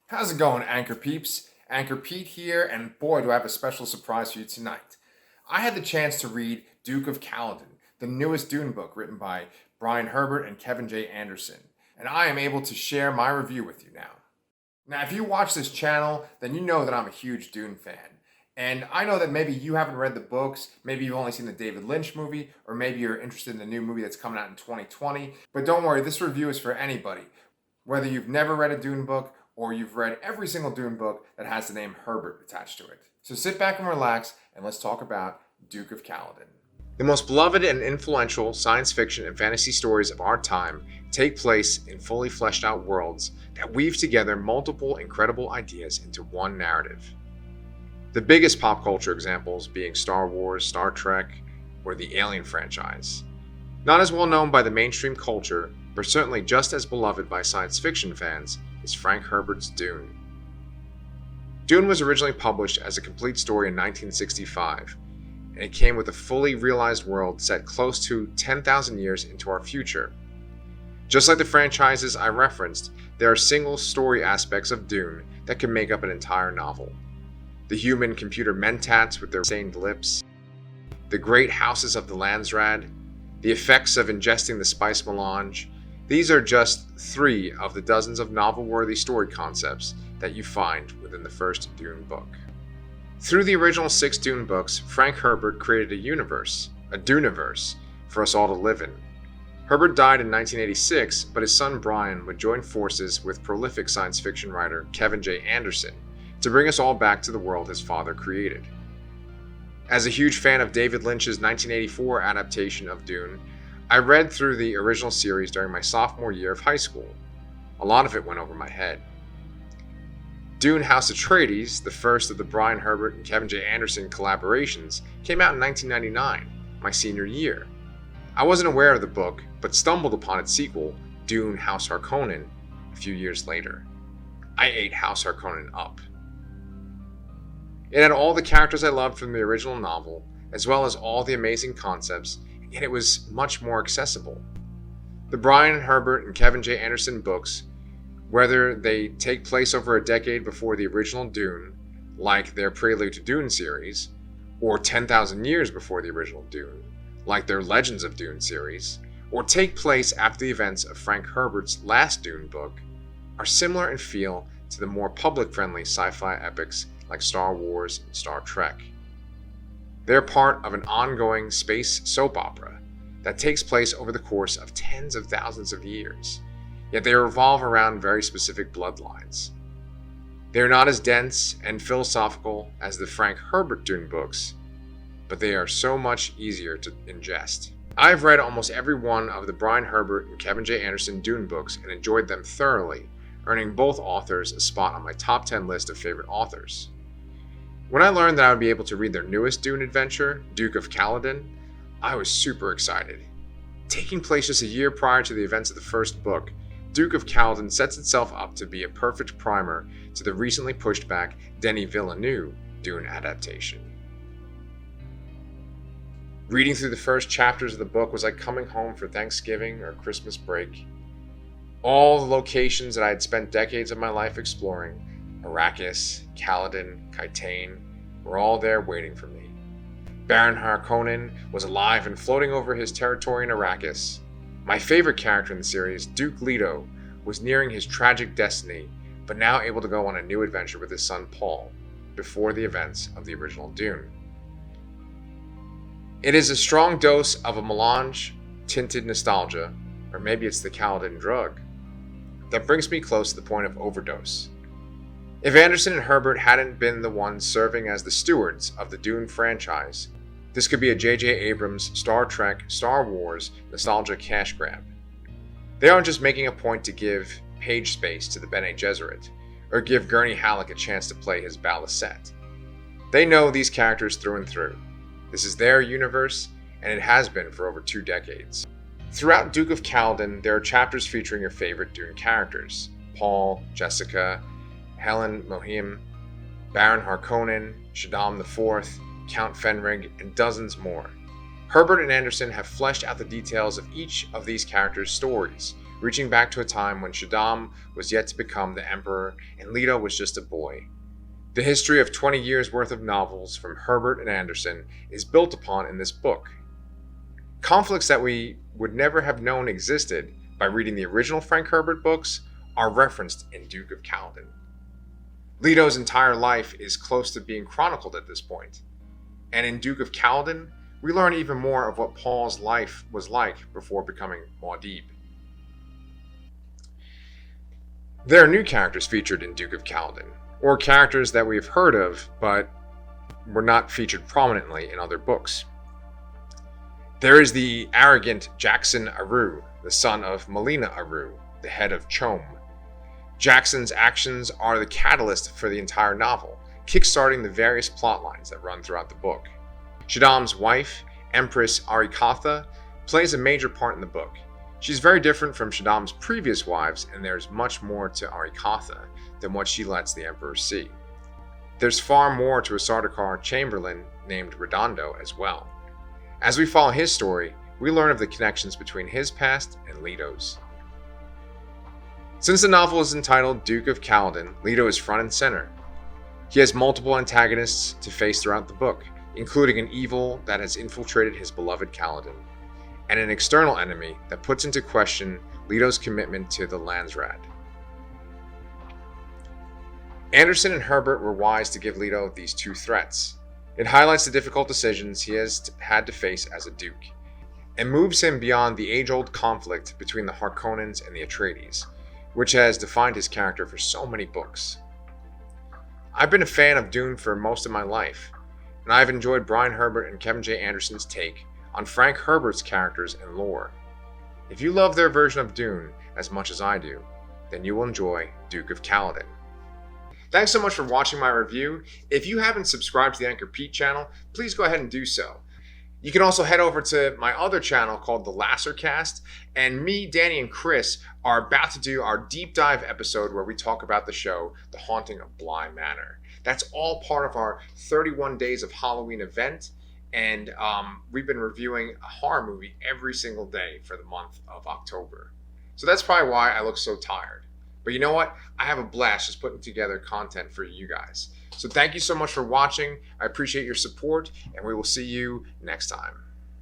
How's it going, Anchor Peeps? Anchor Pete here, and boy, do I have a special surprise for you tonight. I had the chance to read Duke of Caladan, the newest Dune book written by Brian Herbert and Kevin J. Anderson, and I am able to share my review with you now. Now, if you watch this channel, then you know that I'm a huge Dune fan. And I know that maybe you haven't read the books, maybe you've only seen the David Lynch movie, or maybe you're interested in the new movie that's coming out in 2020. But don't worry, this review is for anybody. Whether you've never read a Dune book, or you've read every single Dune book that has the name Herbert attached to it. So sit back and relax, and let's talk about Duke of Caladan. The most beloved and influential science fiction and fantasy stories of our time take place in fully fleshed out worlds that weave together multiple incredible ideas into one narrative. The biggest pop culture examples being Star Wars, Star Trek, or the Alien franchise. Not as well known by the mainstream culture, but certainly just as beloved by science fiction fans, is Frank Herbert's Dune. Dune was originally published as a complete story in 1965, and it came with a fully realized world set close to 10,000 years into our future. Just like the franchises I referenced, there are single story aspects of Dune that can make up an entire novel. The human-computer mentats with their stained lips, the great houses of the Landsraad, the effects of ingesting the spice melange. These are just 3 of the dozens of novel-worthy story concepts that you find within the first Dune book. Through the original 6 Dune books, Frank Herbert created a universe, a Duneverse, for us all to live in. Herbert died in 1986, but his son Brian would join forces with prolific science fiction writer Kevin J. Anderson to bring us all back to the world his father created. As a huge fan of David Lynch's 1984 adaptation of Dune, I read through the original series during my sophomore year of high school. A lot of it went over my head. Dune House Atreides, the first of the Brian Herbert and Kevin J. Anderson collaborations, came out in 1999, my senior year. I wasn't aware of the book, but stumbled upon its sequel, Dune House Harkonnen, a few years later. I ate House Harkonnen up. It had all the characters I loved from the original novel, as well as all the amazing concepts, and yet it was much more accessible. The Brian Herbert and Kevin J. Anderson books, whether they take place over a decade before the original Dune, like their Prelude to Dune series, or 10,000 years before the original Dune, like their Legends of Dune series, or take place after the events of Frank Herbert's last Dune book, are similar in feel to the more public-friendly sci-fi epics like Star Wars and Star Trek. They're part of an ongoing space soap opera that takes place over the course of tens of thousands of years, yet they revolve around very specific bloodlines. They are not as dense and philosophical as the Frank Herbert Dune books, but they are so much easier to ingest. I've read almost every one of the Brian Herbert and Kevin J. Anderson Dune books and enjoyed them thoroughly, earning both authors a spot on my top 10 list of favorite authors. When I learned that I would be able to read their newest Dune adventure, Duke of Caladan, I was super excited. Taking place just a year prior to the events of the first book, Duke of Caladan sets itself up to be a perfect primer to the recently pushed back Denis Villeneuve Dune adaptation. Reading through the first chapters of the book was like coming home for Thanksgiving or Christmas break. All the locations that I had spent decades of my life exploring, Arrakis, Caladan, Kytain, were all there waiting for me. Baron Harkonnen was alive and floating over his territory in Arrakis. My favorite character in the series, Duke Leto, was nearing his tragic destiny, but now able to go on a new adventure with his son Paul, before the events of the original Dune. It is a strong dose of a melange-tinted nostalgia, or maybe it's the Caladan drug, that brings me close to the point of overdose. If Anderson and Herbert hadn't been the ones serving as the stewards of the Dune franchise, this could be a J.J. Abrams Star Trek, Star Wars nostalgia cash grab. They aren't just making a point to give page space to the Bene Gesserit, or give Gurney Halleck a chance to play his Balisette. They know these characters through and through. This is their universe, and it has been for over 2 decades. Throughout Duke of Caladan, there are chapters featuring your favorite Dune characters: Paul, Jessica, Helen Mohim, Baron Harkonnen, Shaddam IV, Count Fenrig, and dozens more. Herbert and Anderson have fleshed out the details of each of these characters' stories, reaching back to a time when Shaddam was yet to become the Emperor and Leto was just a boy. The history of 20 years worth of novels from Herbert and Anderson is built upon in this book. Conflicts that we would never have known existed by reading the original Frank Herbert books are referenced in Duke of Caladan. Leto's entire life is close to being chronicled at this point, and in Duke of Caladan, we learn even more of what Paul's life was like before becoming Muad'Dib. There are new characters featured in Duke of Caladan, or characters that we've heard of but were not featured prominently in other books. There is the arrogant Jackson Aru, the son of Melina Aru, the head of Chom. Jackson's actions are the catalyst for the entire novel, kickstarting the various plot lines that run throughout the book. Shaddam's wife, Empress Arikatha, plays a major part in the book. She's very different from Shaddam's previous wives, and there's much more to Arikatha than what she lets the Emperor see. There's far more to a Sardaukar Chamberlain named Redondo as well. As we follow his story, we learn of the connections between his past and Leto's. Since the novel is entitled Duke of Caladan, Leto is front and center. He has multiple antagonists to face throughout the book, including an evil that has infiltrated his beloved Caladan, and an external enemy that puts into question Leto's commitment to the Landsraad. Anderson and Herbert were wise to give Leto these two threats. It highlights the difficult decisions he has had to face as a duke, and moves him beyond the age-old conflict between the Harkonnens and the Atredies, which has defined his character for so many books. I've been a fan of Dune for most of my life, and I've enjoyed Brian Herbert and Kevin J. Anderson's take on Frank Herbert's characters and lore. If you love their version of Dune as much as I do, then you will enjoy Duke of Caladan. Thanks so much for watching my review. If you haven't subscribed to the Anchor Pete channel, please go ahead and do so. You can also head over to my other channel called The Lassercast, and me, Danny, and Chris are about to do our deep dive episode where we talk about the show, The Haunting of Bly Manor. That's all part of our 31 Days of Halloween event, and we've been reviewing a horror movie every single day for the month of October. So that's probably why I look so tired. But you know what? I have a blast just putting together content for you guys. So thank you so much for watching. I appreciate your support, and we will see you next time.